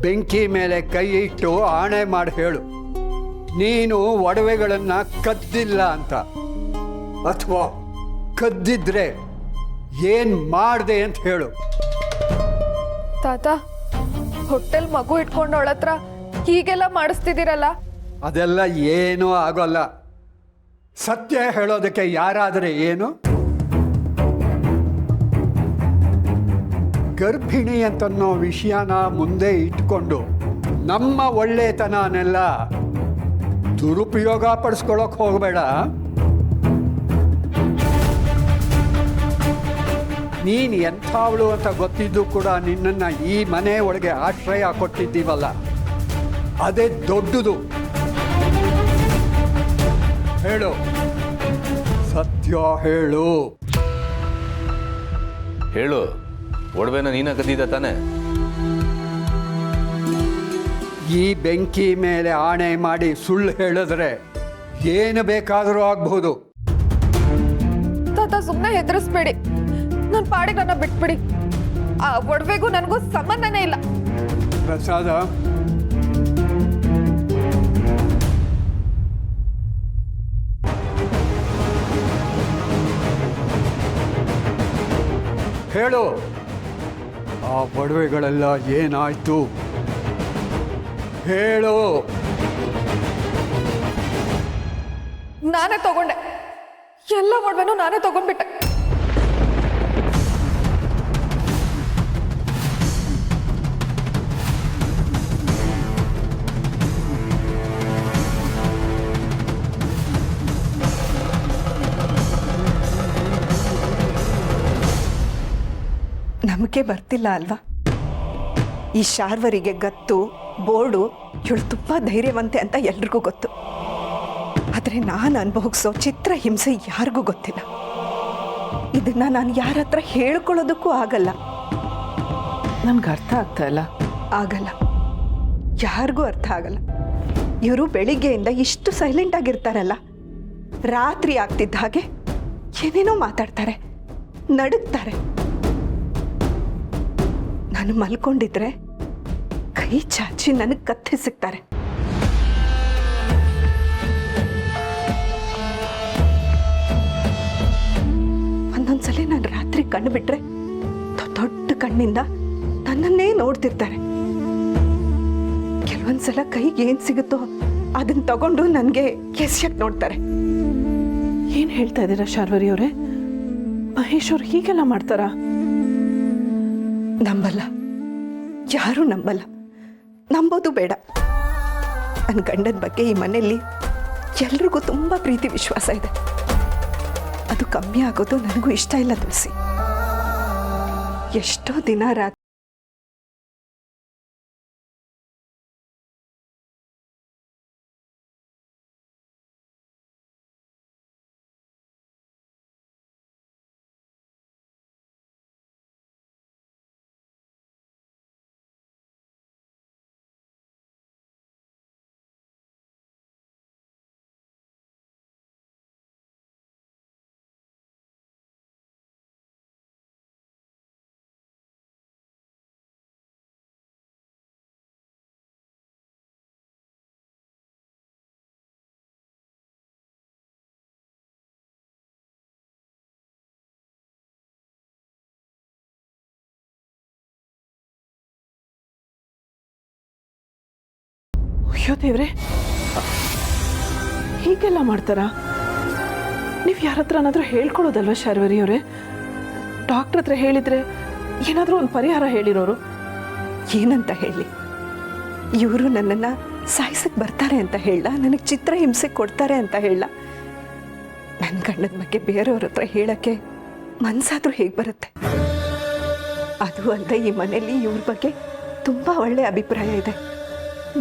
ಬೆಂಕಿ ಮೇಲೆ ಕೈ ಇಟ್ಟು ಆಣೆ ಮಾಡಿ ಹೇಳು, ನೀನು ಒಡವೆಗಳನ್ನು ಕದ್ದಿಲ್ಲ ಅಂತ. ಅಥವಾ ಕದ್ದಿದ್ರೆ ಏನ್ ಮಾಡಿದೆ ಅಂತ ಹೇಳು. ತಾತ, ಹೊಟ್ಟೆಲ್ ಮಗು ಇಟ್ಕೊಂಡು ಅವಳ ಹತ್ರ ಹೀಗೆಲ್ಲ ಮಾಡಿಸ್ತಿದ್ದೀರಲ್ಲ? ಅದೆಲ್ಲ ಏನೂ ಆಗೋಲ್ಲ. ಸತ್ಯ ಹೇಳೋದಕ್ಕೆ ಯಾರಾದರೆ ಏನು? ಗರ್ಭಿಣಿ ಅಂತನ್ನೋ ವಿಷಯನ ಮುಂದೆ ಇಟ್ಕೊಂಡು ನಮ್ಮ ಒಳ್ಳೆತನನೆಲ್ಲ ದುರುಪಯೋಗ ಪಡಿಸ್ಕೊಳ್ಳೋಕೆ ಹೋಗಬೇಡ. ನೀನು ಎಂಥವಳು ಅಂತ ಗೊತ್ತಿದ್ದು ಕೂಡ ನಿನ್ನನ್ನು ಈ ಮನೆ ಒಳಗೆ ಆಶ್ರಯ ಕೊಟ್ಟಿದ್ದೀವಲ್ಲ, ಅದೇ ದೊಡ್ಡದು. ಹೇಳು, ಸತ್ಯ ಹೇಳು. ಹೇಳು, ಒಡವೆನ ನೀನ ಕದ್ದಿದ್ದ ತಾನೆ? ಈ ಬೆಂಕಿ ಮೇಲೆ ಆಣೆ ಮಾಡಿ ಸುಳ್ಳು ಹೇಳಿದ್ರೆ ಏನು ಬೇಕಾದರೂ ಆಗಬಹುದು. ತಾತ, ಸುಮ್ಮನೆ ಹೆದರಿಸ್ಬೇಡಿ. ನನ್ನ ಪಾಡಿಗೆ ನನ್ನ ಬಿಟ್ಬಿಡಿ. ಆ ಒಡವೆಗೂ ನನಗೂ ಸಂಬಂಧನೇ ಇಲ್ಲ. ಪ್ರಸಾದ, ಹೇಳು, ಆ ಒಡವೆಗಳೆಲ್ಲ ಏನಾಯ್ತು? ಹೇಳು. ನಾನೇ ತಗೊಂಡೆ, ಎಲ್ಲ ಒಡವೆನೂ ನಾನೇ ತಗೊಂಡ್ಬಿಟ್ಟೆ. ನಮಗೆ ಬರ್ತಿಲ್ಲ ಅಲ್ವಾ? ಈ ಶಾರ್ವರಿಗೆ ಗತ್ತು ಬೋರ್ಡು ಇವಳು ತುಂಬ ಧೈರ್ಯವಂತೆ ಅಂತ ಎಲ್ರಿಗೂ ಗೊತ್ತು. ಆದರೆ ನಾನು ಅನುಭವಿಸೋ ಚಿತ್ರ ಹಿಂಸೆ ಯಾರಿಗೂ ಗೊತ್ತಿಲ್ಲ. ಇದನ್ನ ನಾನು ಯಾರ ಹತ್ರ ಹೇಳ್ಕೊಳ್ಳೋದಕ್ಕೂ ಆಗಲ್ಲ. ನನ್ಗೆ ಅರ್ಥ ಆಗ್ತಾ ಇಲ್ಲ. ಆಗಲ್ಲ, ಯಾರಿಗೂ ಅರ್ಥ ಆಗಲ್ಲ. ಇವರು ಬೆಳಿಗ್ಗೆಯಿಂದ ಇಷ್ಟು ಸೈಲೆಂಟ್ ಆಗಿರ್ತಾರಲ್ಲ, ರಾತ್ರಿ ಆಗ್ತಿದ್ದ ಹಾಗೆ ಏನೇನೋ ಮಾತಾಡ್ತಾರೆ, ನಡುಗ್ತಾರೆ. ನಾನು ಮಲ್ಕೊಂಡಿದ್ರೆ ಕೈ ಚಾಚಿ ನನಗೆ ಕತ್ತೆ ಸಿಗ್ತಾರೆ. ಒಂದೊಂದ್ಸಲಿ ನಾನು ರಾತ್ರಿ ಕಣ್ಣು ಬಿಟ್ರೆ ದೊಡ್ಡ ಕಣ್ಣಿಂದ ನನ್ನನ್ನೇ ನೋಡ್ತಿರ್ತಾರೆ. ಕೆಲವೊಂದ್ಸಲ ಕೈಗೆ ಏನ್ ಸಿಗುತ್ತೋ ಅದನ್ನ ತಗೊಂಡು ನನಗೆ ಎಸ್ಯಕ್ ನೋಡ್ತಾರೆ. ಏನ್ ಹೇಳ್ತಾ ಇದ್ದೀರಾ ಶಾರ್ವರಿ ಅವರೇ? ಮಹೇಶ್ ಅವ್ರು ಹೀಗೆಲ್ಲ ಮಾಡ್ತಾರಾ? ನಂಬಲ್ಲ, ಯಾರೂ ನಂಬಲ್ಲ. ನಂಬೋದು ಬೇಡ. ನನ್ನ ಗಂಡನ ಬಗ್ಗೆ ಈ ಮನೆಯಲ್ಲಿ ಎಲ್ರಿಗೂ ತುಂಬ ಪ್ರೀತಿ ವಿಶ್ವಾಸ ಇದೆ. ಅದು ಕಮ್ಮಿ ಆಗೋದು ನನಗೂ ಇಷ್ಟ ಇಲ್ಲ ತುಳಸಿ. ಎಷ್ಟೋ ದಿನ ರಾತ್ರಿ ಅಯ್ಯೋ ದೇವ್ರೆ, ಹೀಗೆಲ್ಲ ಮಾಡ್ತಾರಾ? ನೀವು ಯಾರ ಹತ್ರನಾದ್ರೂ ಹೇಳ್ಕೊಡೋದಲ್ವ ಶಾರ್ವರಿ ಅವರೇ? ಡಾಕ್ಟ್ರ್ ಹತ್ರ ಹೇಳಿದ್ರೆ ಏನಾದರೂ ಒಂದು ಪರಿಹಾರ ಹೇಳಿರೋರು. ಏನಂತ ಹೇಳಿ? ಇವರು ನನ್ನನ್ನು ಸಾಯಿಸಕ್ಕೆ ಬರ್ತಾರೆ ಅಂತ ಹೇಳ, ನನಗೆ ಚಿತ್ರ ಹಿಂಸೆ ಕೊಡ್ತಾರೆ ಅಂತ ಹೇಳ. ನನ್ನ ಗಂಡನ ಬಗ್ಗೆ ಬೇರೆಯವ್ರ ಹತ್ರ ಹೇಳೋಕ್ಕೆ ಮನಸ್ಸಾದ್ರೂ ಹೇಗೆ ಬರುತ್ತೆ? ಅದು ಅಲ್ಲದೆ ಈ ಮನೆಯಲ್ಲಿ ಇವ್ರ ಬಗ್ಗೆ ತುಂಬ ಒಳ್ಳೆ ಅಭಿಪ್ರಾಯ ಇದೆ.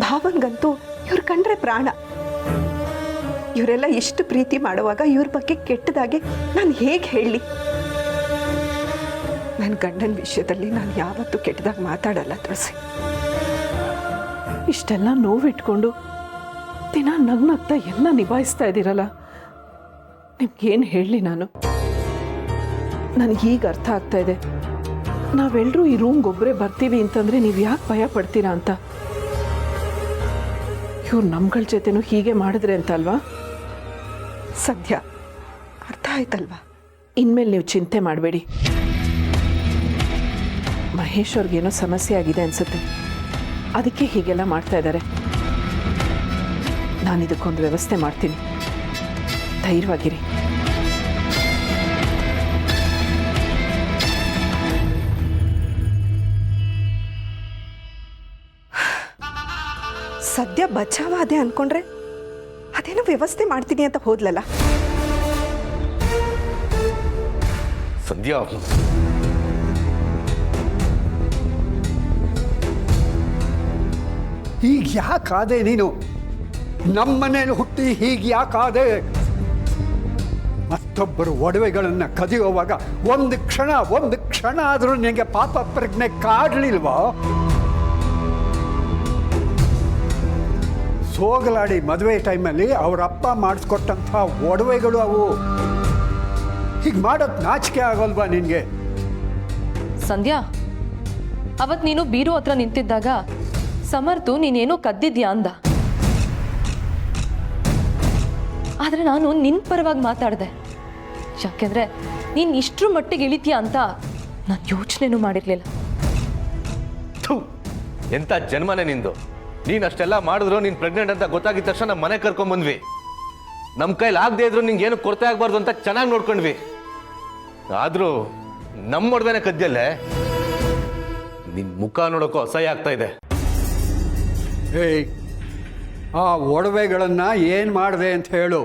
ಭಾವನ್ಗಂತೂ ಇವ್ರು ಕಂಡ್ರೆ ಪ್ರಾಣ. ಇವರೆಲ್ಲ ಇಷ್ಟು ಪ್ರೀತಿ ಮಾಡುವಾಗ ಇವ್ರ ಬಗ್ಗೆ ಕೆಟ್ಟದಾಗಿ ನಾನು ಹೇಗೆ ಹೇಳಿ? ನನ್ನ ಗಂಡನ ವಿಷಯದಲ್ಲಿ ನಾನು ಯಾವತ್ತೂ ಕೆಟ್ಟದಾಗಿ ಮಾತಾಡಲ್ಲ ತುಳಸಿ. ಇಷ್ಟೆಲ್ಲ ನೋವಿಟ್ಕೊಂಡು ದಿನ ನಗ್ನಗ್ತಾ ಎಲ್ಲ ನಿಭಾಯಿಸ್ತಾ ಇದ್ದೀರಲ್ಲ, ನಿಮ್ಗೇನು ಹೇಳಲಿ ನಾನು? ನನಗೀಗ ಅರ್ಥ ಆಗ್ತಾ ಇದೆ ನಾವೆಲ್ಲರೂ ಈ ರೂಮ್ಗೆ ಒಬ್ಬರೇ ಬರ್ತೀವಿ ಅಂತಂದರೆ ನೀವು ಯಾಕೆ ಭಯ ಪಡ್ತೀರಾ ಅಂತ. ಇವ್ರು ನಮ್ಗಳ ಜೊತೆನೂ ಹೀಗೆ ಮಾಡಿದ್ರೆ ಅಂತ ಅಲ್ವಾ? ಸದ್ಯ ಅರ್ಥ ಆಯ್ತಲ್ವಾ? ಇನ್ಮೇಲೆ ನೀವು ಚಿಂತೆ ಮಾಡಬೇಡಿ. ಮಹೇಶ್ ಅವ್ರಿಗೇನೋ ಸಮಸ್ಯೆ ಆಗಿದೆ ಅನಿಸುತ್ತೆ, ಅದಕ್ಕೆ ಹೀಗೆಲ್ಲ ಮಾಡ್ತಾ ಇದ್ದಾರೆ. ನಾನು ಇದಕ್ಕೊಂದು ವ್ಯವಸ್ಥೆ ಮಾಡ್ತೀನಿ, ಧೈರ್ಯವಾಗಿರಿ. ಸದ್ಯ ಬಚಾವಾದೆ ಅನ್ಕೊಂಡ್ರೆ ಅದೇನೋ ವ್ಯವಸ್ಥೆ ಮಾಡ್ತೀನಿ ಅಂತ ಹೋದ್ಲಲ್ಲ. ಸಂಧ್ಯಾ, ಹೀಗೆ ಯಾಕಾದೆ ನೀನು? ನಮ್ಮನೇಲಿ ಹುಟ್ಟಿ ಹೀಗೆ ಯಾಕಾದೆ? ಮತ್ತೊಬ್ಬರು ಒಡವೆಗಳನ್ನು ಕದಿಯುವಾಗ ಒಂದು ಕ್ಷಣ ಆದರೂ ನಿನಗೆ ಪಾಪ ಪ್ರಜ್ಞೆ ಕಾಡಲಿಲ್ವಾ? ಸೋಗಲಾಡಿ ಮದುವೆ ಟೈಮಲ್ಲಿ ಅವರ ಅಪ್ಪ ಮಾಡಿಸ್ಕೊಟ್ಟಂಥ ಒಡವೆಗಳು ಅವು. ಹೀಗೆ ಮಾಡೋದು ನಾಚಿಕೆ ಆಗೋಲ್ವಾ ನಿನಗೆ? ಸಂಧ್ಯಾ, ಅವತ್ತು ನೀನು ಬೀರು ಹತ್ರ ನಿಂತಿದ್ದಾಗ ಸಮರ್ಥು ನೀನೇನೋ ಕದ್ದಿದ್ಯಾ ಅಂದ. ಆದರೆ ನಾನು ನಿನ್ನ ಪರವಾಗಿ ಮಾತಾಡಿದೆ. ಯಾಕೆಂದರೆ ನೀನು ಇಷ್ಟರ ಮಟ್ಟಿಗೆ ಇಳಿತೀಯ ಅಂತ ನಾನು ಯೋಚನೆನೂ ಮಾಡಿರಲಿಲ್ಲ. ಎಂಥ ಜನ್ಮನೇ ನಿಂದು! ನೀನು ಅಷ್ಟೆಲ್ಲ ಮಾಡಿದ್ರು ನೀನು ಪ್ರೆಗ್ನೆಂಟ್ ಅಂತ ಗೊತ್ತಾಗಿದ್ದ ತಕ್ಷಣ ನಮ್ಮ ಮನೆ ಕರ್ಕೊಂಬಂದ್ವಿ. ನಮ್ಮ ಕೈಲಿ ಆಗದೆ ಇದ್ರು ನಿಂಗೆ ಏನು ಕೊರತೆ ಆಗಬಾರ್ದು ಅಂತ ಚೆನ್ನಾಗಿ ನೋಡ್ಕೊಂಡ್ವಿ. ಆದರೂ ನಮ್ಮ ಒಡವೆನೇ ಕದ್ಯಲ್ಲೇ. ನಿನ್ನ ಮುಖ ನೋಡೋಕ್ಕೂ ಅಸಹ್ಯ ಆಗ್ತಾ ಇದೆ. ಏಯ್, ಆ ಒಡವೆಗಳನ್ನು ಏನು ಮಾಡಿದೆ ಅಂತ ಹೇಳು.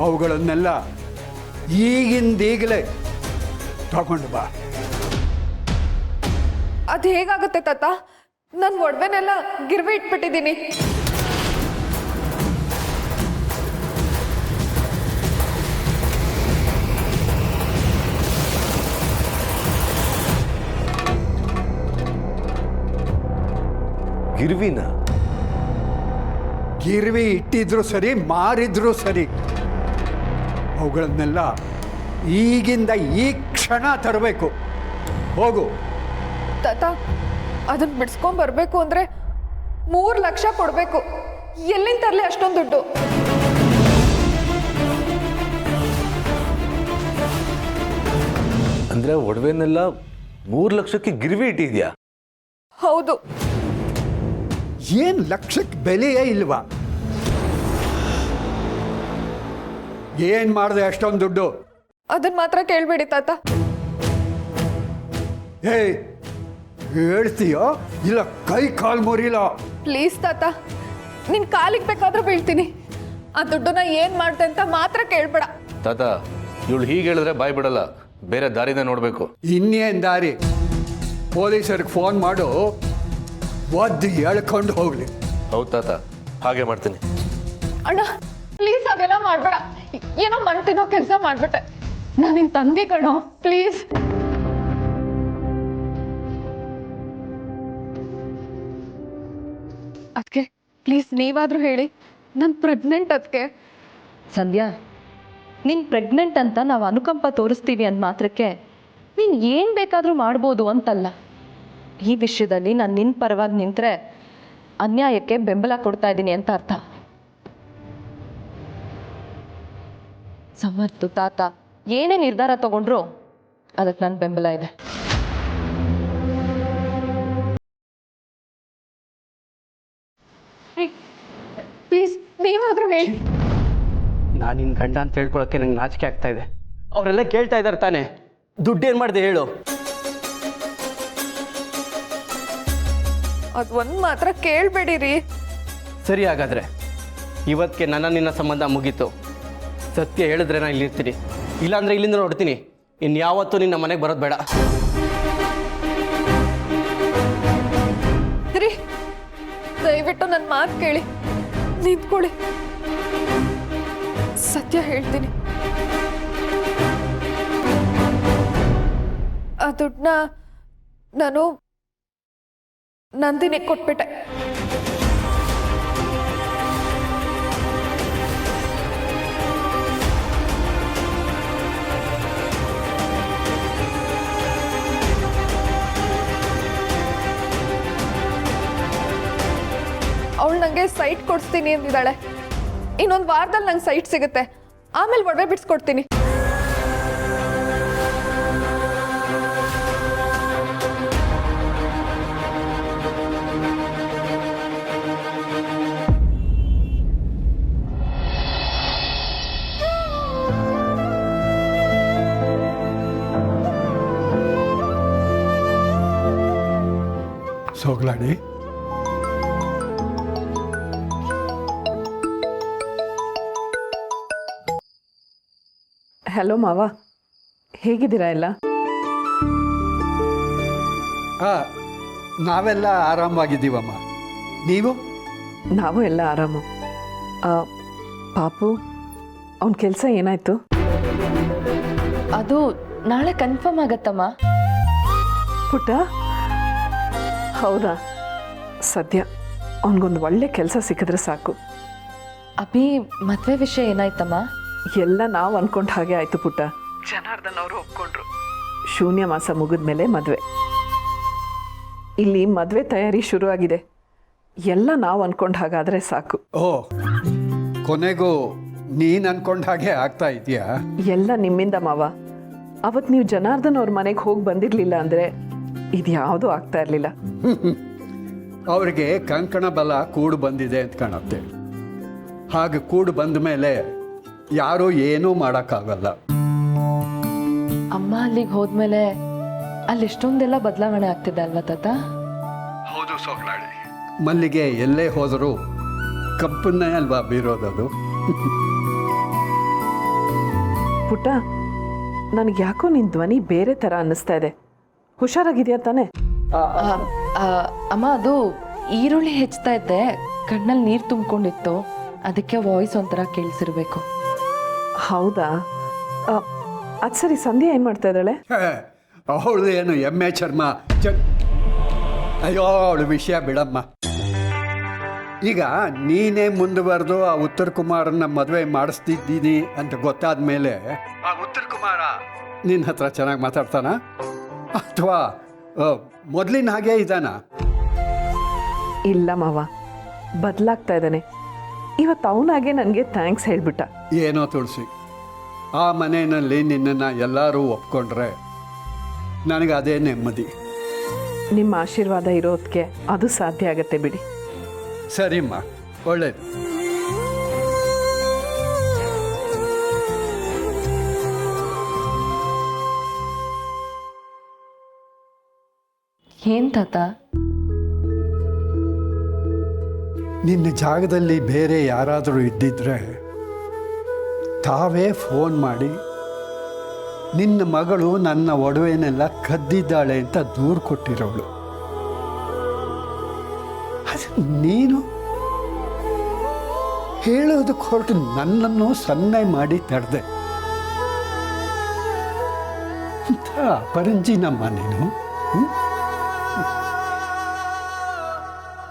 ಅವುಗಳನ್ನೆಲ್ಲ ಈಗಿಂದೀಗಲೇ ತಗೊಂಡು ಬಾ. ಅದು ಹೇಗಾಗುತ್ತೆ ತಾತ? ನನ್ನ ಒಡವೆನೆಲ್ಲ ಗಿರ್ವಿ ಇಟ್ಬಿಟ್ಟಿದ್ದೀನಿ. ಗಿರ್ವಿನ? ಗಿರ್ವಿ ಇಟ್ಟಿದ್ರು ಸರಿ, ಮಾರಿದ್ರು ಸರಿ, ಅವುಗಳನ್ನೆಲ್ಲ ಈಗಿಂದ ಈ ಕ್ಷಣ ತರಬೇಕು. ಹೋಗು. ತಾತ, ಅದನ್ನ ಬಿಡಿಸ್ಕೊಂಬರ್ಬೇಕು ಅಂದರೆ 3 ಲಕ್ಷ ಕೊಡಬೇಕು. ಎಲ್ಲಿಂದ ತರಲಿ ಅಷ್ಟೊಂದು ದುಡ್ಡು? ಅಂದ್ರೆ ಒಡವೆನೆಲ್ಲ 3 ಲಕ್ಷಕ್ಕೆ ಗಿರ್ವಿ ಇಟ್ಟಿದ್ಯಾ? ಹೌದು. ಏನು ಲಕ್ಷಕ್ಕೆ ಬೆಲೆಯೇ ಇಲ್ವಾ? ಏನು ಮಾಡಿದೆ ಅಷ್ಟೊಂದು ದುಡ್ಡು? ಅದನ್ನ ಮಾತ್ರ ಕೇಳಬೇಡಿ ತಾತ. ಏಯ್, ಹೇಳ್ತೀಯೋ ಇಲ್ಲ ಕೈ ಕಾಲು ಮುರಿಲೋ? ಪ್ಲೀಸ್ ತಾತ, ನಿನ್ನ ಕಾಲಿಗೆ ಬೇಕಾದ್ರೂ ಬೀಳ್ತೀನಿ. ಆ ದುಡ್ಡನ್ನ ಏನು ಮಾಡ್ದೆ ಅಂತ ಮಾತ್ರ ಕೇಳಬೇಡ. ತಾತ, ಇವಳು ಹೀಗೆ ಹೇಳಿದ್ರೆ ಬಾಯ್ ಬಿಡಲ್ಲ, ಬೇರೆ ದಾರಿನ ನೋಡಬೇಕು. ಇನ್ನೇನು ದಾರಿ? ಪೊಲೀಸರಿಗೆ ಫೋನ್ ಮಾಡು, ಒದ್ದು ಎಳ್ಕೊಂಡು ಹೋಗ್ಲಿ. ಹೌದು ತಾತ, ಹಾಗೆ ಮಾಡ್ತೀನಿ. ಅಣ್ಣ ಪ್ಲೀಸ್ ಹಾಗೆಲ್ಲ ಮಾಡಬೇಡ. ಏನೋ ಮಂಟಿನೋ ಕೆಲಸ ಮಾಡಿಬಿಟ್ಟೆ. ನಾನು ನಿನ್ನ ತಂದೆ ಕಣೋ, ಪ್ಲೀಸ್. ಅದಕ್ಕೆ ಪ್ಲೀಸ್ ನೀವಾದರೂ ಹೇಳಿ, ನಾನು ಪ್ರೆಗ್ನೆಂಟ್. ಅದಕ್ಕೆ ಸಂಧ್ಯಾ, ನೀನು ಪ್ರೆಗ್ನೆಂಟ್ ಅಂತ ನಾವು ಅನುಕಂಪ ತೋರಿಸ್ತೀವಿ ಅಂದ ಮಾತ್ರಕ್ಕೆ ನೀನು ಏನು ಬೇಕಾದರೂ ಮಾಡ್ಬೋದು ಅಂತಲ್ಲ. ಈ ವಿಷಯದಲ್ಲಿ ನಾನು ನಿನ್ನ ಪರವಾಗಿ ನಿಂತರೆ ಅನ್ಯಾಯಕ್ಕೆ ಬೆಂಬಲ ಕೊಡ್ತಾ ಇದ್ದೀನಿ ಅಂತ ಅರ್ಥ. ಸಮರ್ಥು ತಾತ ಏನೇ ನಿರ್ಧಾರ ತಗೊಂಡ್ರು ಅದಕ್ಕೆ ನನ್ನ ಬೆಂಬಲ ಇದೆ. ಪ್ಲೀಸ್ ನೀವಾದರೂ ಹೇಳಿ. ನಾನು ನಿನ್ನ ಗಂಡ ಅಂತ ಹೇಳ್ಕೊಳಕ್ಕೆ ನಂಗೆ ನಾಚಿಕೆ ಆಗ್ತಾ ಇದೆ. ಅವರೆಲ್ಲ ಕೇಳ್ತಾ ಇದ್ದಾರೆ ತಾನೆ, ದುಡ್ಡೇನು ಮಾಡಿದೆ ಹೇಳು? ಅದು ಒಂದು ಮಾತ್ರ ಕೇಳಬೇಡಿರಿ. ಸರಿ, ಹಾಗಾದರೆ ಇವತ್ತಿಗೆ ನಿನ್ನ ಸಂಬಂಧ ಮುಗೀತು. ಸತ್ಯ ಹೇಳಿದ್ರೆ ನಾನು ಇಲ್ಲಿರ್ತೀನಿ, ಇಲ್ಲಾಂದರೆ ಇಲ್ಲಿಂದ ನೋಡ್ತೀನಿ. ಇನ್ಯಾವತ್ತೂ ನಿನ್ನ ಮನೆಗೆ ಬರೋದು ಬೇಡ. ರೀ, ದಯವಿಟ್ಟು ನನ್ನ ಮಾತು ಕೇಳಿ, ನಿಂತ್ಕೊಳ್ಳಿ. ಸತ್ಯ ಹೇಳ್ತೀನಿ. ಆ ದುಡ್ಡನ್ನ ನಾನು ನಂದಿನಿಗೆ ಕೊಟ್ಬಿಟ್ಟೆ. ನನಗೆ ಸೈಟ್ ಕೊಡಿಸ್ತೀನಿ ಅಂದಿದ್ದಾಳೆ. ಇನ್ನೊಂದು ವಾರದಲ್ಲಿ ನಂಗೆ ಸೈಟ್ ಸಿಗುತ್ತೆ, ಆಮೇಲೆ ಒಡವೆ ಬಿಡಿಸ್ಕೊಡ್ತೀನಿ. ಸೋಗ್ಲಾಡಿ, ಹಲೋ ಮಾವ, ಹೇಗಿದ್ದೀರಾ ಎಲ್ಲ? ನಾವೆಲ್ಲ ಆರಾಮಾಗಿದ್ದೀವಮ್ಮ. ನೀವು? ನಾವು ಎಲ್ಲ ಆರಾಮು. ಪಾಪು, ಅವನ ಕೆಲಸ ಏನಾಯ್ತು? ಅದು ನಾಳೆ ಕನ್ಫರ್ಮ್ ಆಗತ್ತಮ್ಮ. ಪುಟ್ಟ, ಹೌದಾ? ಸದ್ಯ ಅವನಿಗೊಂದು ಒಳ್ಳೆ ಕೆಲಸ ಸಿಕ್ಕಿದ್ರೆ ಸಾಕು. ಅಭಿ ಮದುವೆ ವಿಷಯ ಏನಾಯ್ತಮ್ಮ? ಎಲ್ಲ ನಾವು ಅನ್ಕೊಂಡ ಹಾಗೆ ಆಯ್ತು ಪುಟ್ಟ. ಜನಾರ್ದನ್ ಅವರು ಒಪ್ಕೊಂಡ್ರು. ಶೂನ್ಯ ಮಾಸ ಮುಗಿದ್ಮೇಲೆ ಮದುವೆ. ಇಲ್ಲಿ ಮದುವೆ ತಯಾರಿ ಶುರು ಆಗಿದೆ. ಎಲ್ಲ ನಾವು ಅನ್ಕೊಂಡ ಹಾಗಾದ್ರೆ ಸಾಕು. ಓ, ಕೊನೆಗೂ ನೀನು ಅನ್ಕೊಂಡ ಹಾಗೆ ಆಗ್ತಾ ಇದೆಯಾ? ಎಲ್ಲ ನಿಮ್ಮಿಂದ ಮಾವ. ಅವತ್ತು ನೀವು ಜನಾರ್ದನ್ ಅವ್ರ ಮನೆಗೆ ಹೋಗಿ ಬಂದಿರಲಿಲ್ಲ ಅಂದರೆ ಇದು ಯಾವುದೂ ಆಗ್ತಾ ಇರಲಿಲ್ಲ. ಅವ್ರಿಗೆ ಕಂಕಣ ಬಲ ಕೂಡು ಬಂದಿದೆ ಅಂತ ಕಾಣುತ್ತೆ. ಹಾಗೆ ಕೂಡು ಬಂದ ಮೇಲೆ ಯಾರೂ ಏನೂ ಮಾಡೋಕ್ಕಾಗಲ್ಲ. ಅಮ್ಮ ಅಲ್ಲಿಗೆ ಹೋದ್ಮೇಲೆ ಅಲ್ಲಿ ಎಷ್ಟೊಂದೆಲ್ಲ ಬದಲಾವಣೆ ಆಗ್ತಿದೆ ಅಲ್ವಾ ತಾತ? ಹೌದು ಸೋಗ್ಲಾಡಿ, ಮಲ್ಲಿಗೆ ಎಲ್ಲೇ ಹೋದರೂ ಕಪ್ಪನ್ನೇ ಅಲ್ವಾ ಬೀರೋದದು. ಪುಟ್ಟ, ನನಗೆ ಯಾಕೋ ನಿನ್ನ ಧ್ವನಿ ಬೇರೆ ಥರ ಅನ್ನಿಸ್ತಾ ಇದೆ. ಹುಷಾರಾಗಿದೆಯಾ ತಾನೇ? ಅಮ್ಮ, ಅದು ಈರುಳ್ಳಿ ಹೆಚ್ಚುತ್ತಾ ಇದ್ದೆ, ಕಣ್ಣಲ್ಲಿ ನೀರು ತುಂಬಿಕೊಂಡಿತ್ತು, ಅದಕ್ಕೆ ವಾಯ್ಸ್ ಒಂಥರ ಕೇಳಿಸಿರ್ಬೇಕು. ಹೌದಾ? ಅದು ಸರಿ, ಸಂಧ್ಯಾ ಏನು ಮಾಡ್ತಾ ಇದ್ದಾಳೆ? ಅವಳು ಏನು ಎಮ್ಮೆ ಚರ್ಮ ಅಯ್ಯೋ, ಅವಳು ವಿಷಯ ಬಿಡಮ್ಮ. ಈಗ ನೀನೇ ಮುಂದುವರೆದು ಆ ಉತ್ತರ ಕುಮಾರನ್ನ ಮದುವೆ ಮಾಡಿಸ್ತಿದ್ದೀನಿ ಅಂತ ಗೊತ್ತಾದ ಮೇಲೆ ಆ ಉತ್ತರ ಕುಮಾರ ನಿನ್ನ ಹತ್ರ ಚೆನ್ನಾಗಿ ಮಾತಾಡ್ತಾನ ಅಥವಾ ಮೊದಲಿನ ಹಾಗೆ ಇದ್ದಾನ? ಇಲ್ಲ ಮಾವ, ಬದಲಾಗ್ತಾ ಇದ್ದಾನೆ. ಇವತ್ತು ಅವನಾಗೆ ನನಗೆ ಥ್ಯಾಂಕ್ಸ್ ಹೇಳಿಬಿಟ್ಟ. ಏನೋ ತುಳಸಿ, ಆ ಮನೆಯಲ್ಲಿ ನಿನ್ನನ್ನು ಎಲ್ಲರೂ ಒಪ್ಕೊಂಡ್ರೆ ನನಗೆ ಅದೇ ನೆಮ್ಮದಿ. ನಿಮ್ಮ ಆಶೀರ್ವಾದ ಇರೋದಕ್ಕೆ ಅದು ಸಾಧ್ಯ ಆಗತ್ತೆ ಬಿಡಿ. ಸರಿಮ್ಮ, ಒಳ್ಳೇದು. ಏನ್ ತಾತ? ನಿನ್ನ ಜಾಗದಲ್ಲಿ ಬೇರೆ ಯಾರಾದರೂ ಇದ್ದಿದ್ರೆ ತಾವೇ ಫೋನ್ ಮಾಡಿ ನಿನ್ನ ಮಗಳು ನನ್ನ ಒಡವೆನೆಲ್ಲ ಕದ್ದಿದ್ದಾಳೆ ಅಂತ ದೂರು ಕೊಟ್ಟಿರೋಳು. ಅದು ನೀನು ಹೇಳೋದಕ್ಕೆ ಹೊರಟು ನನ್ನನ್ನು ಸನ್ನೆ ಮಾಡಿ ತಡೆದೆ. ಇಂಥ ಅಪರಂಜಿನಮ್ಮ ನೀನು.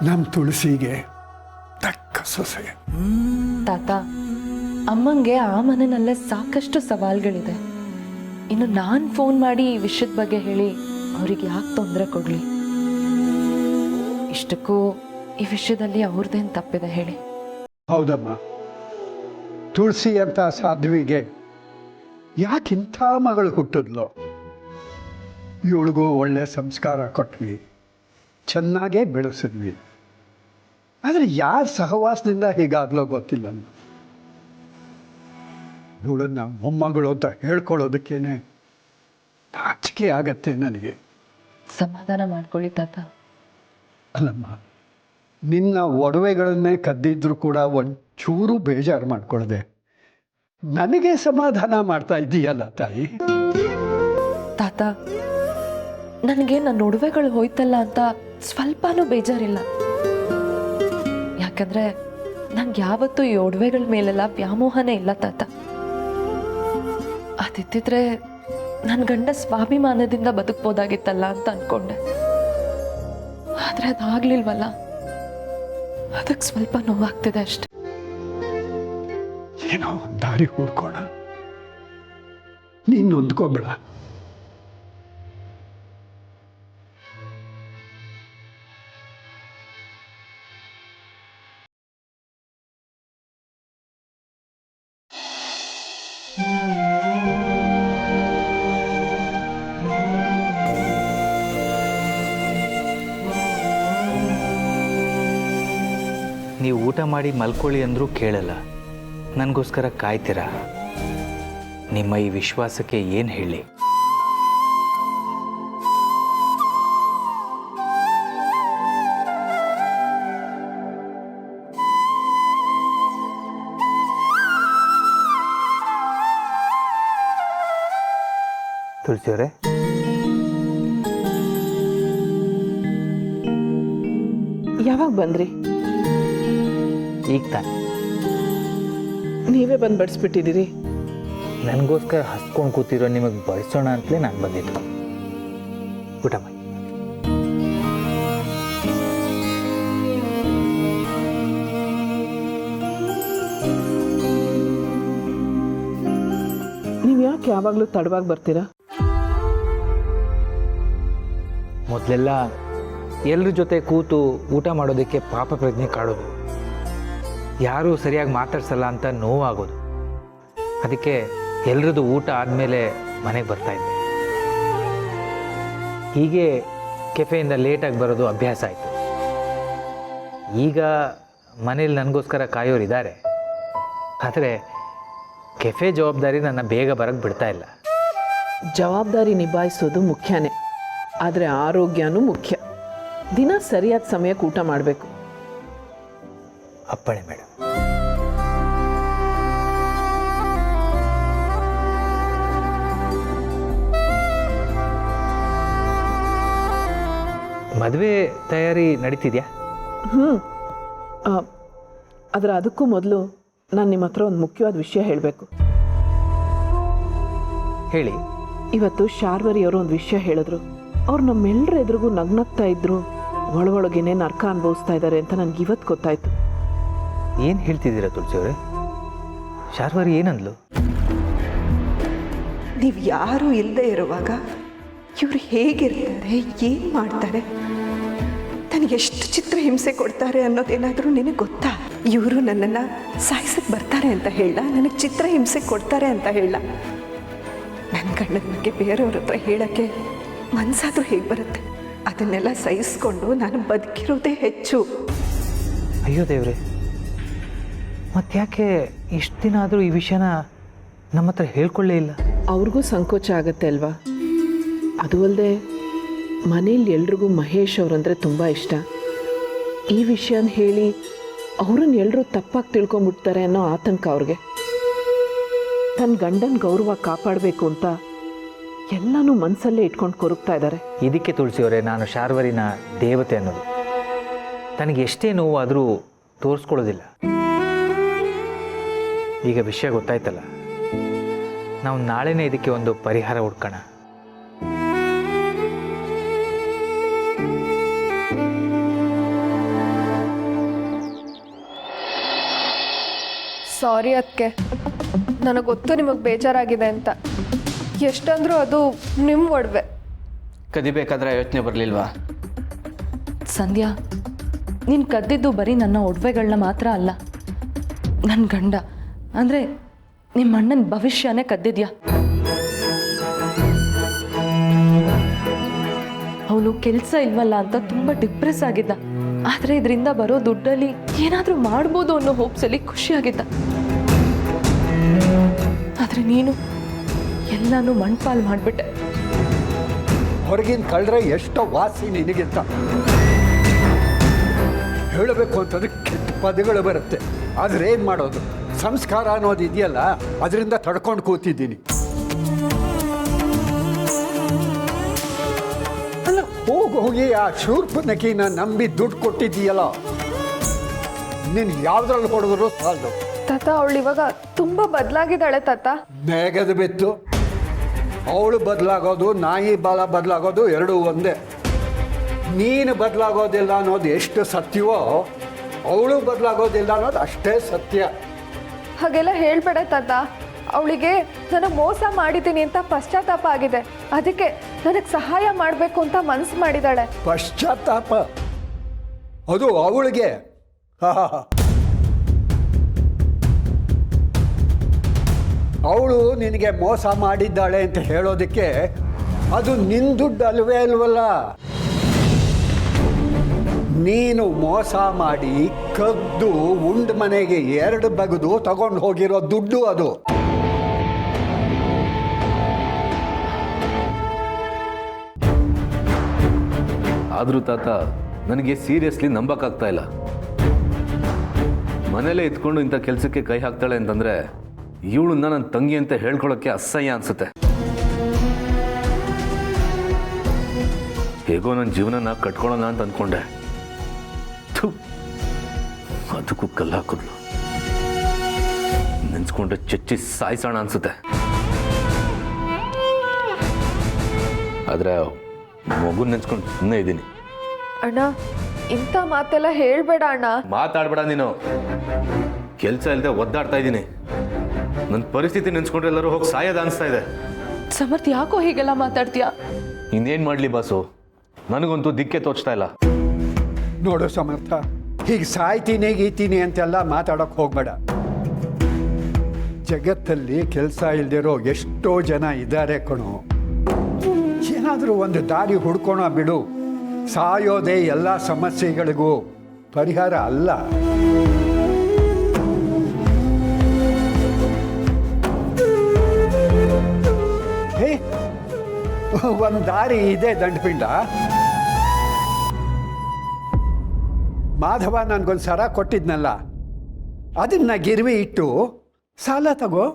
ನಮ್ಮ ತುಳಸಿಗೆ ತಕ್ಕ ಸೊಸೆ. ತಾತ, ಅಮ್ಮಂಗೆ ಆ ಮನೆಯಲ್ಲೇ ಸಾಕಷ್ಟು ಸವಾಲ್ಗಳಿದೆ. ಇನ್ನು ನಾನು ಫೋನ್ ಮಾಡಿ ಈ ವಿಷಯದ ಬಗ್ಗೆ ಹೇಳಿ ಅವ್ರಿಗೆ ಯಾಕೆ ತೊಂದರೆ ಕೊಡಲಿ? ಇಷ್ಟಕ್ಕೂ ಈ ವಿಷಯದಲ್ಲಿ ಅವ್ರದ್ದೇನು ತಪ್ಪಿದೆ ಹೇಳಿ? ಹೌದಮ್ಮ, ತುಳಸಿ ಅಂತ ಸಾಧ್ವಿಗೆ ಯಾಕಿಂಥ ಮಗಳು ಹುಟ್ಟಿದ್ಲು? ಇವಳಿಗೂ ಒಳ್ಳೆ ಸಂಸ್ಕಾರ ಕೊಟ್ವಿ, ಚೆನ್ನಾಗೇ ಬೆಳೆಸಿದ್ವಿ. ಆದರೆ ಯಾರ ಸಹವಾಸದಿಂದ ಹೀಗಾಗ್ಲೋ ಗೊತ್ತಿಲ್ಲ. ಇವಳನ್ನ ಮೊಮ್ಮಗಳು ಅಂತ ಹೇಳ್ಕೊಳ್ಳೋದಕ್ಕೇನೆ ನಾಚಿಕೆ ಆಗತ್ತೆ ನನಗೆ. ಸಮಾಧಾನ ಮಾಡ್ಕೊಳ್ಳಿ ತಾತ. ಅಲ್ಲಮ್ಮ, ನಿನ್ನ ಒಡವೆಗಳನ್ನೇ ಕದ್ದಿದ್ರು ಕೂಡ ಒಂಚೂರು ಬೇಜಾರು ಮಾಡ್ಕೊಳ್ಳದೆ ನನಗೆ ಸಮಾಧಾನ ಮಾಡ್ತಾ ಇದ್ದೀಯಲ್ಲ ತಾಯಿ. ತಾತ, ನನಗೆ ನನ್ನ ಒಡವೆಗಳು ಹೋಯ್ತಲ್ಲ ಅಂತ ಸ್ವಲ್ಪನೂ ಬೇಜಾರಿಲ್ಲ. ಯಾಕಂದ್ರೆ ನಂಗೆ ಯಾವತ್ತೂ ಈ ಒಡವೆಗಳ ಮೇಲೆಲ್ಲ ವ್ಯಾಮೋಹನೇ ಇಲ್ಲ ತಾತ. ಅದಿದ್ದಿದ್ರೆ ನನ್ನ ಗಂಡ ಸ್ವಾಭಿಮಾನದಿಂದ ಬದುಕ್ಬೋದಾಗಿತ್ತಲ್ಲ ಅಂತ ಅನ್ಕೊಂಡೆ. ಆದ್ರೆ ಅದಾಗ್ಲಿಲ್ವಲ್ಲ, ಅದಕ್ಕೆ ಸ್ವಲ್ಪ ನೋವಾಗ್ತಿದೆ ಅಷ್ಟೆ. ಏನೋ ದಾರಿ ಹುಡ್ಕೋಣ, ನೀನು ನೊಂದ್ಕೋಬೇಡ. ನೀವು ಊಟ ಮಾಡಿ ಮಲ್ಕೊಳ್ಳಿ ಅಂದರೂ ಕೇಳಲ್ಲ, ನನಗೋಸ್ಕರ ಕಾಯ್ತೀರಾ. ನಿಮ್ಮ ಈ ವಿಶ್ವಾಸಕ್ಕೆ ಏನು ಹೇಳಿ? ತುಳಸಿಯವರೇ, ಯಾವಾಗ ಬಂದ್ರಿ? ಈಗ ತಾನೆ ನೀವೇ ಬಂದು ಬಡಿಸ್ಬಿಟ್ಟಿದ್ದೀರಿ. ನನಗೋಸ್ಕರ ಹಸ್ಕೊಂಡು ಕೂತಿರೋ ನಿಮಗೆ ಬಡಿಸೋಣ ಅಂತಲೇ ನಾನು ಬಂದಿದ್ದು. ಊಟ ಮಾಡಿ. ನೀವು ಯಾಕೆ ಯಾವಾಗಲೂ ತಡವಾಗಿ ಬರ್ತೀರಾ? ಮೊದಲೆಲ್ಲ ಎಲ್ಲರ ಜೊತೆ ಕೂತು ಊಟ ಮಾಡೋದಕ್ಕೆ ಪಾಪ ಪ್ರಜ್ಞೆ ಕಾಡೋದು, ಯಾರೂ ಸರಿಯಾಗಿ ಮಾತಾಡ್ಸಲ್ಲ ಅಂತ ನೋವಾಗೋದು. ಅದಕ್ಕೆ ಎಲ್ರದ್ದು ಊಟ ಆದಮೇಲೆ ಮನೆಗೆ ಬರ್ತಾಯಿದ್ದೆ. ಹೀಗೆ ಕೆಫೆಯಿಂದ ಲೇಟಾಗಿ ಬರೋದು ಅಭ್ಯಾಸ ಆಯಿತು. ಈಗ ಮನೇಲಿ ನನಗೋಸ್ಕರ ಕಾಯೋರಿದ್ದಾರೆ, ಆದರೆ ಕೆಫೆ ಜವಾಬ್ದಾರಿ ನನ್ನ ಬೇಗ ಬರೋಕ್ಕೆ ಬಿಡ್ತಾ ಇಲ್ಲ. ಜವಾಬ್ದಾರಿ ನಿಭಾಯಿಸೋದು ಮುಖ್ಯನೇ, ಆದರೆ ಆರೋಗ್ಯನೂ ಮುಖ್ಯ. ದಿನ ಸರಿಯಾದ ಸಮಯಕ್ಕೆ ಊಟ ಮಾಡಬೇಕು. ಅಪ್ಪಣೆ ಮೇಡಮ್. ಮದುವೆ ತಯಾರಿ ನಡೀತಿದ್ಯಾ? ಆದರೆ ಅದಕ್ಕೂ ಮೊದಲು ನಾನು ನಿಮ್ಮ ಹತ್ರ ಒಂದು ಮುಖ್ಯವಾದ ವಿಷಯ ಹೇಳಬೇಕು. ಹೇಳಿ. ಇವತ್ತು ಶಾರ್ವರಿ ಅವರು ಒಂದು ವಿಷಯ ಹೇಳಿದ್ರು. ಅವ್ರು ನಮ್ಮೆಲ್ಲರ ಎದುರಿಗೂ ನಗ್ನಗ್ತಾ ಇದ್ರು, ಒಳಗೇನೆ ನರ್ಕ ಅನುಭವಿಸ್ತಾ ಇದ್ದಾರೆ ಅಂತ ನನಗೆ ಇವತ್ತು ಗೊತ್ತಾಯ್ತು. ಏನು ಹೇಳ್ತಿದ್ದೀರಾ ತುಳಸಿಯವರೇ? ಶಾರ್ವರಿ ಏನಂದ್ಲು? ನೀವು ಯಾರೂ ಇಲ್ಲದೆ ಇರುವಾಗ ಇವರು ಹೇಗಿರ್ತಾರೆ, ಏನು ಮಾಡ್ತಾರೆ, ನನಗೆ ಎಷ್ಟು ಚಿತ್ರ ಹಿಂಸೆ ಕೊಡ್ತಾರೆ ಅನ್ನೋದೇನಾದರೂ ನಿನಗೆ ಗೊತ್ತಾ? ಇವರು ನನ್ನನ್ನು ಸಾಯಿಸಕ್ಕೆ ಬರ್ತಾರೆ ಅಂತ ಹೇಳ, ನನಗೆ ಚಿತ್ರ ಹಿಂಸೆ ಕೊಡ್ತಾರೆ ಅಂತ ಹೇಳ. ನನ್ನ ಗಂಡನ ಬಗ್ಗೆ ಬೇರೆಯವ್ರ ಹತ್ರ ಹೇಳೋಕ್ಕೆ ಮನಸ್ಸಾದರೂ ಹೇಗೆ ಬರುತ್ತೆ? ಅದನ್ನೆಲ್ಲ ಸಹಿಸ್ಕೊಂಡು ನಾನು ಬದುಕಿರೋದೇ ಹೆಚ್ಚು. ಅಯ್ಯೋ ದೇವ್ರೆ, ಮತ್ತೆ ಯಾಕೆ ಇಷ್ಟು ದಿನ ಆದರೂ ಈ ವಿಷಯನ ನಮ್ಮ ಹತ್ರ ಹೇಳ್ಕೊಳ್ಳೇ ಇಲ್ಲ? ಅವ್ರಿಗೂ ಸಂಕೋಚ ಆಗತ್ತೆ ಅಲ್ವಾ? ಅದು ಅಲ್ಲದೆ ಮನೇಲಿ ಎಲ್ರಿಗೂ ಮಹೇಶ್ ಅವರಂದರೆ ತುಂಬ ಇಷ್ಟ. ಈ ವಿಷಯನ ಹೇಳಿ ಅವ್ರನ್ನ ಎಲ್ಲರೂ ತಪ್ಪಾಗಿ ತಿಳ್ಕೊಂಬಿಡ್ತಾರೆ ಅನ್ನೋ ಆತಂಕ ಅವ್ರಿಗೆ. ತನ್ನ ಗಂಡನ ಗೌರವ ಕಾಪಾಡಬೇಕು ಅಂತ ಎಲ್ಲನೂ ಮನಸ್ಸಲ್ಲೇ ಇಟ್ಕೊಂಡು ಕೊರಗ್ತಾ ಇದ್ದಾರೆ. ಇದಕ್ಕೆ ತುಳಸಿಯವರೇ ನಾನು ಶಾರ್ವರಿನ ದೇವತೆ ಅನ್ನೋದು. ತನಗೆ ಎಷ್ಟೇ ನೋವಾದರೂ ತೋರಿಸ್ಕೊಳ್ಳೋದಿಲ್ಲ. ಈಗ ವಿಷಯ ಗೊತ್ತಾಯ್ತಲ್ಲ, ನಾವು ನಾಳೆನೇ ಇದಕ್ಕೆ ಒಂದು ಪರಿಹಾರ ಹುಡ್ಕೋಣ. ಸಾರಿ ಅದಕ್ಕೆ, ನನಗೆ ಗೊತ್ತು ನಿಮಗೆ ಬೇಜಾರಾಗಿದೆ ಅಂತ. ಎಷ್ಟಂದ್ರೂ ಅದು ನಿಮ್ಮ ಒಡವೆ. ಕದಿಬೇಕಾದ್ರೆ ಯೋಚನೆ ಬರಲಿಲ್ವಾ? ಸಂಧ್ಯಾ, ನೀನು ಕದ್ದಿದ್ದು ಬರೀ ನನ್ನ ಒಡವೆಗಳನ್ನ ಮಾತ್ರ ಅಲ್ಲ, ನನ್ನ ಗಂಡ ಅಂದರೆ ನಿಮ್ಮ ಅಣ್ಣನ ಭವಿಷ್ಯನೇ ಕದ್ದಿದ್ಯಾ. ಅವನು ಕೆಲಸ ಇಲ್ವಲ್ಲ ಅಂತ ತುಂಬ ಡಿಪ್ರೆಸ್ ಆಗಿದ್ದ. ಆದರೆ ಇದರಿಂದ ಬರೋ ದುಡ್ಡಲ್ಲಿ ಏನಾದರೂ ಮಾಡ್ಬೋದು ಅನ್ನೋ ಹೋಪ್ಸಲ್ಲಿ ಖುಷಿಯಾಗಿದ್ದ. ಆದರೆ ನೀನು ಎಲ್ಲನೂ ಮಣ್ಪಾಲ್ ಮಾಡಿಬಿಟ್ಟೆ. ಹೊರಗಿನ ಕಳ್ರೆ ಎಷ್ಟೋ ವಾಸಿ ನಿನಗಿಂತ. ಹೇಳಬೇಕು ಅಂತಂದ್ರೆ ಕೆಟ್ಟ ಪದಗಳು ಬರುತ್ತೆ, ಆದರೆ ಏನು ಮಾಡೋದು? ಸಂಸ್ಕಾರ ಅನ್ನೋದು ಇದೆಯಲ್ಲ, ಅದರಿಂದ ತಡ್ಕೊಂಡು ಕೂತಿದ್ದೀನಿ. ಅಲ್ಲ, ಹೋಗಿ ಆ ಶೂರ್ಪನಕಿನ ನಂಬಿ ದುಡ್ಡು ಕೊಟ್ಟಿದ್ದೀಯಲ್ಲ, ನೀನು ಯಾವುದ್ರಲ್ಲಿ ಕೊಡಿದ್ರು ಸಾಲದು. ತಾತ, ಅವಳು ಇವಾಗ ತುಂಬ ಬದಲಾಗಿದ್ದಾಳೆ ತಾತ. ಮೇಘದ ಬೆತ್ತು. ಅವಳು ಬದಲಾಗೋದು, ನಾಯಿ ಬಾಲ ಬದಲಾಗೋದು ಎರಡೂ ಒಂದೇ. ನೀನು ಬದಲಾಗೋದಿಲ್ಲ ಅನ್ನೋದು ಎಷ್ಟು ಸತ್ಯವೋ, ಅವಳು ಬದಲಾಗೋದಿಲ್ಲ ಅನ್ನೋದು ಅಷ್ಟೇ ಸತ್ಯ. ಹಾಗೆಲ್ಲ ಹೇಳ್ಬೇಡ ತಾತ. ಅವಳಿಗೆ ನನಗೆ ಮೋಸ ಮಾಡಿದ್ದೀನಿ ಅಂತ ಪಶ್ಚಾತ್ತಾಪ ಆಗಿದೆ. ಅದಕ್ಕೆ ನನಗೆ ಸಹಾಯ ಮಾಡಬೇಕು ಅಂತ ಮನಸ್ಸು ಮಾಡಿದ್ದಾಳೆ. ಪಶ್ಚಾತ್ತಾಪ ಅದು ಅವಳಿಗೆ. ಅವಳು ನಿನಗೆ ಮೋಸ ಮಾಡಿದ್ದಾಳೆ ಅಂತ ಹೇಳೋದಕ್ಕೆ ಅದು ನಿನ್ನ ದುಡ್ಡು ಅಲ್ವೇ ಅಲ್ವಲ್ಲ. ನೀನು ಮೋಸ ಮಾಡಿ ಕದ್ದು ಉಂಡು ಮನೆಗೆ 2 ಬಗೆದು ತಗೊಂಡು ಹೋಗಿರೋ ದುಡ್ಡು ಅದು. ಆದರೂ ತಾತ ನನಗೆ ಸೀರಿಯಸ್ಲಿ ನಂಬಕ್ಕಾಗ್ತಾ ಇಲ್ಲ. ಮನೇಲೇ ಇದ್ಕೊಂಡು ಇಂಥ ಕೆಲಸಕ್ಕೆ ಕೈ ಹಾಕ್ತಾಳೆ ಅಂತಂದರೆ ಇವಳನ್ನ ನನ್ನ ತಂಗಿ ಅಂತ ಹೇಳ್ಕೊಳ್ಳೋಕ್ಕೆ ಅಸಹ್ಯ ಅನಿಸುತ್ತೆ. ಹೇಗೋ ನನ್ನ ಜೀವನನ ಕಟ್ಕೊಳ್ಳೋಣ ಅಂತ ಅಂದ್ಕೊಂಡೆ. ಥು, ಅದಕ್ಕೂ ಕಲ್ಲು ಹಾಕಿದ್ಲು. ನೆನ್ಸ್ಕೊಂಡ್ರೆ ಚೆಚ್ಚಿ ಸಾಯಿಸೋಣ ಅನ್ಸುತ್ತೆ. ಆದರೆ ಮಗುನ ನೆನ್ಸ್ಕೊಂಡು ಸುಮ್ಮನೆ ಇದ್ದೀನಿ. ಅಣ್ಣ, ಇಂಥ ಮಾತೆಲ್ಲ ಹೇಳ್ಬೇಡ ಅಣ್ಣ. ಮಾತಾಡ್ಬೇಡ ನೀನು. ಕೆಲಸ ಇಲ್ಲದೆ ಒದ್ದಾಡ್ತಾ ಇದ್ದೀನಿ. ನನ್ನ ಪರಿಸ್ಥಿತಿ ನೆನ್ಸ್ಕೊಂಡ್ರೆ ಎಲ್ಲರೂ ಹೋಗಿ ಸಾಯೋದ ಅನಿಸ್ತಾ ಇದೆ. ಸಮರ್ಥ್, ಯಾಕೋ ಹೀಗೆಲ್ಲ ಮಾತಾಡ್ತೀಯಾ? ಇನ್ನೇನು ಮಾಡಲಿ ಬಾಸು, ನನಗಂತೂ ದಿಕ್ಕೆ ತೋಚ್ತಾ ಇಲ್ಲ. ನೋಡು ಸಮರ್ಥ, ಹೀಗೆ ಸಾಯ್ತೀನಿ ಗೀತೀನಿ ಅಂತೆಲ್ಲ ಮಾತಾಡೋಕೆ ಹೋಗ್ಬೇಡ. ಜಗತ್ತಲ್ಲಿ ಕೆಲಸ ಇಲ್ದಿರೋ ಎಷ್ಟೋ ಜನ ಇದ್ದಾರೆ ಕಣೋ. ಏನಾದರೂ ಒಂದು ದಾರಿ ಹುಡ್ಕೋಣ ಬಿಡು. ಸಾಯೋದೇ ಎಲ್ಲ ಸಮಸ್ಯೆಗಳಿಗೂ ಪರಿಹಾರ ಅಲ್ಲ. ಹೇ, ಒಂದು ದಾರಿ ಇದೆ ದಂಡಪಿಂಡ. ಮಾಧವ ನನಗೊಂದು ಸರ ಕೊಟ್ಟಿದ್ನಲ್ಲ, ಅದನ್ನ ಗಿರ್ವಿ ಇಟ್ಟು ಸಾಲ ತಗೋ.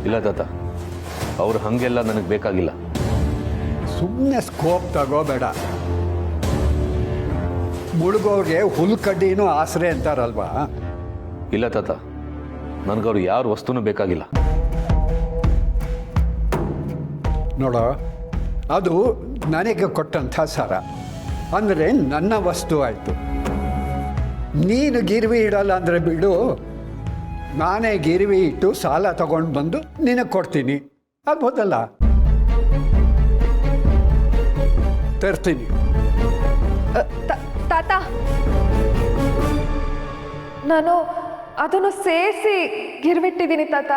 ಇಲ್ಲ ತಾತ, ಅವ್ರು ಹಾಗೆಲ್ಲ ನನಗೆ ಬೇಕಾಗಿಲ್ಲ. ಸುಮ್ಮನೆ ಸ್ಕೋಪ್ ತಗೋಬೇಡ. ಮುಳುಗೋರ್ಗೆ ಹುಲ್ಕಡ್ಡಿನೂ ಆಸರೆ ಅಂತಾರಲ್ವಾ. ಇಲ್ಲ ತಾತ, ನನಗವ್ರು ಯಾರು ವಸ್ತುನೂ ಬೇಕಾಗಿಲ್ಲ. ನೋಡೋ, ಅದು ನನಗೆ ಕೊಟ್ಟಂಥ ಸರ ಅಂದರೆ ನನ್ನ ವಸ್ತು ಆಯಿತು. ನೀನು ಗಿರ್ವಿ ಇಡಲ್ಲ ಅಂದರೆ ಬಿಡು, ನಾನೇ ಗಿರ್ವಿ ಇಟ್ಟು ಸಾಲ ತಗೊಂಡು ಬಂದು ನಿನಗೆ ಕೊಡ್ತೀನಿ. ಆಗ್ಬೋದಲ್ಲ? ತರ್ತೀನಿ. ತಾತ, ನಾನು ಅದನ್ನು ಸೇರಿಸಿ ಗಿರ್ವಿಟ್ಟಿದ್ದೀನಿ ತಾತ.